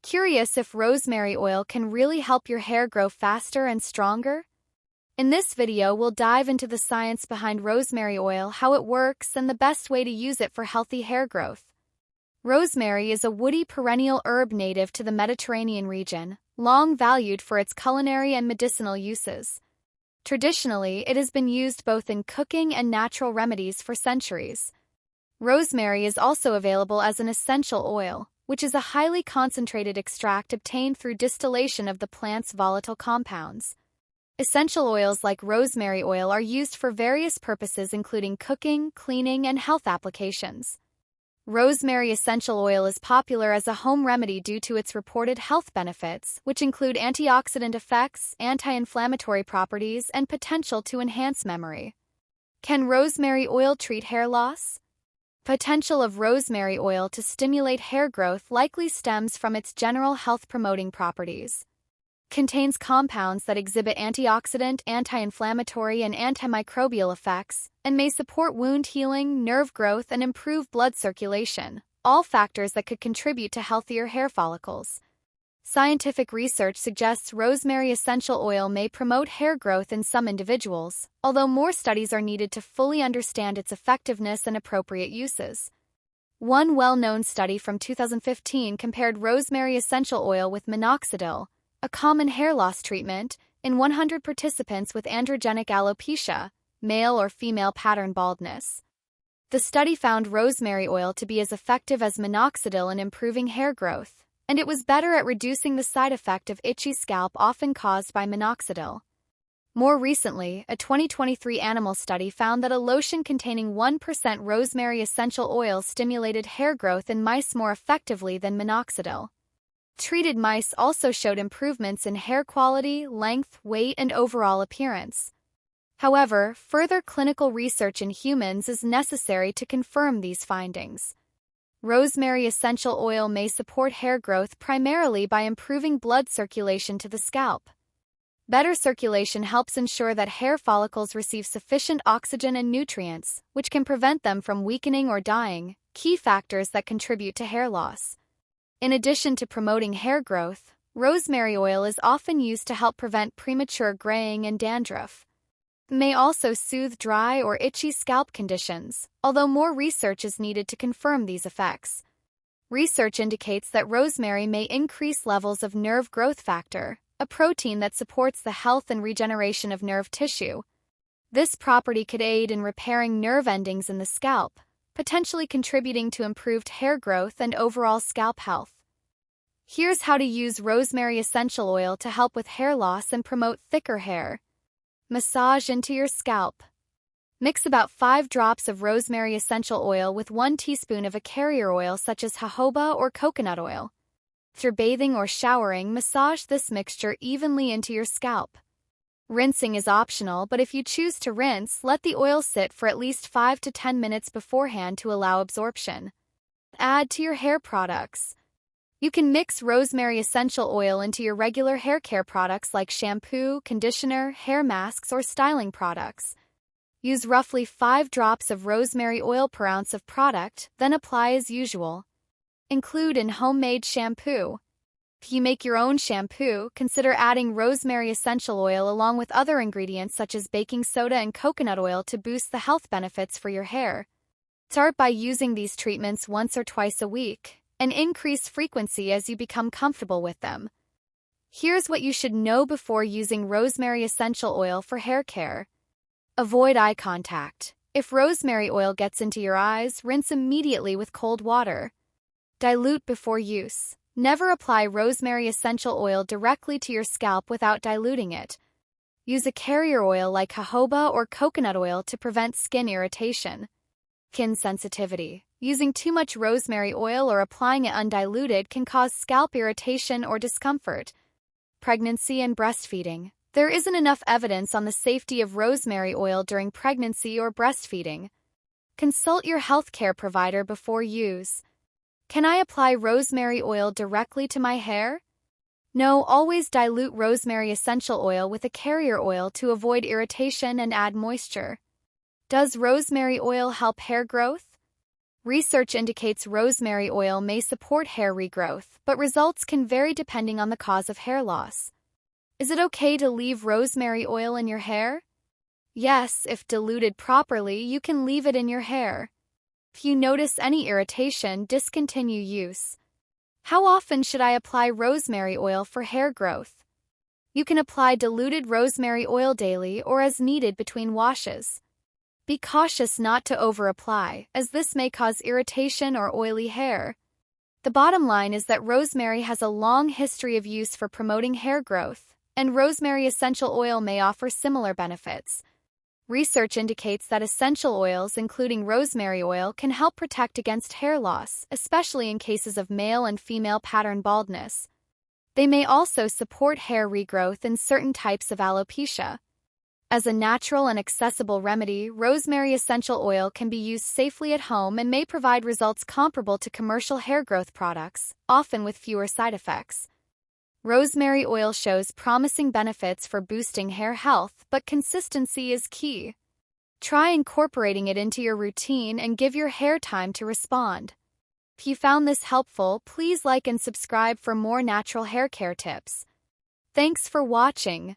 Curious if rosemary oil can really help your hair grow faster and stronger? In this video, we'll dive into the science behind rosemary oil, how it works, and the best way to use it for healthy hair growth. Rosemary is a woody perennial herb native to the Mediterranean region, long valued for its culinary and medicinal uses. Traditionally, it has been used both in cooking and natural remedies for centuries. Rosemary is also available as an essential oil, which is a highly concentrated extract obtained through distillation of the plant's volatile compounds. Essential oils like rosemary oil are used for various purposes including cooking, cleaning, and health applications. Rosemary essential oil is popular as a home remedy due to its reported health benefits, which include antioxidant effects, anti-inflammatory properties, and potential to enhance memory. Can rosemary oil treat hair loss? Potential of rosemary oil to stimulate hair growth likely stems from its general health-promoting properties. Contains compounds that exhibit antioxidant, anti-inflammatory, and antimicrobial effects, and may support wound healing, nerve growth, and improve blood circulation, all factors that could contribute to healthier hair follicles. Scientific research suggests rosemary essential oil may promote hair growth in some individuals, although more studies are needed to fully understand its effectiveness and appropriate uses. One well-known study from 2015 compared rosemary essential oil with Minoxidil, a common hair loss treatment, in 100 participants with androgenic alopecia, male or female pattern baldness. The study found rosemary oil to be as effective as Minoxidil in improving hair growth, and it was better at reducing the side effect of itchy scalp often caused by Minoxidil. More recently, a 2023 animal study found that a lotion containing 1% rosemary essential oil stimulated hair growth in mice more effectively than Minoxidil. Treated mice also showed improvements in hair quality, length, weight, and overall appearance. However, further clinical research in humans is necessary to confirm these findings. Rosemary essential oil may support hair growth primarily by improving blood circulation to the scalp. Better circulation helps ensure that hair follicles receive sufficient oxygen and nutrients, which can prevent them from weakening or dying, key factors that contribute to hair loss. In addition to promoting hair growth, rosemary oil is often used to help prevent premature graying and dandruff. It may also soothe dry or itchy scalp conditions, although more research is needed to confirm these effects. Research indicates that rosemary may increase levels of nerve growth factor, a protein that supports the health and regeneration of nerve tissue. This property could aid in repairing nerve endings in the scalp, potentially contributing to improved hair growth and overall scalp health. Here's how to use rosemary essential oil to help with hair loss and promote thicker hair. Massage into your scalp. Mix about 5 drops of rosemary essential oil with 1 teaspoon of a carrier oil such as jojoba or coconut oil. After bathing or showering, massage this mixture evenly into your scalp. Rinsing is optional, but if you choose to rinse, let the oil sit for at least 5 to 10 minutes beforehand to allow absorption. Add to your hair products. You can mix rosemary essential oil into your regular hair care products like shampoo, conditioner, hair masks, or styling products. Use roughly 5 drops of rosemary oil per ounce of product, then apply as usual. Include in homemade shampoo. If you make your own shampoo, consider adding rosemary essential oil along with other ingredients such as baking soda and coconut oil to boost the health benefits for your hair. Start by using these treatments once or twice a week, and increase frequency as you become comfortable with them. Here's what you should know before using rosemary essential oil for hair care. Avoid eye contact. If rosemary oil gets into your eyes, rinse immediately with cold water. Dilute before use. Never apply rosemary essential oil directly to your scalp without diluting it. Use a carrier oil like jojoba or coconut oil to prevent skin irritation. Skin sensitivity. Using too much rosemary oil or applying it undiluted can cause scalp irritation or discomfort. Pregnancy and breastfeeding. There isn't enough evidence on the safety of rosemary oil during pregnancy or breastfeeding. Consult your healthcare provider before use. Can I apply rosemary oil directly to my hair? No, always dilute rosemary essential oil with a carrier oil to avoid irritation and add moisture. Does rosemary oil help hair growth? Research indicates rosemary oil may support hair regrowth, but results can vary depending on the cause of hair loss. Is it okay to leave rosemary oil in your hair? Yes, if diluted properly, you can leave it in your hair. If you notice any irritation, discontinue use. How often should I apply rosemary oil for hair growth? You can apply diluted rosemary oil daily or as needed between washes. Be cautious not to over-apply, as this may cause irritation or oily hair. The bottom line is that rosemary has a long history of use for promoting hair growth, and rosemary essential oil may offer similar benefits. Research indicates that essential oils, including rosemary oil, can help protect against hair loss, especially in cases of male and female pattern baldness. They may also support hair regrowth in certain types of alopecia. As a natural and accessible remedy, rosemary essential oil can be used safely at home and may provide results comparable to commercial hair growth products, often with fewer side effects. Rosemary oil shows promising benefits for boosting hair health, but consistency is key. Try incorporating it into your routine and give your hair time to respond. If you found this helpful, please like and subscribe for more natural hair care tips. Thanks for watching.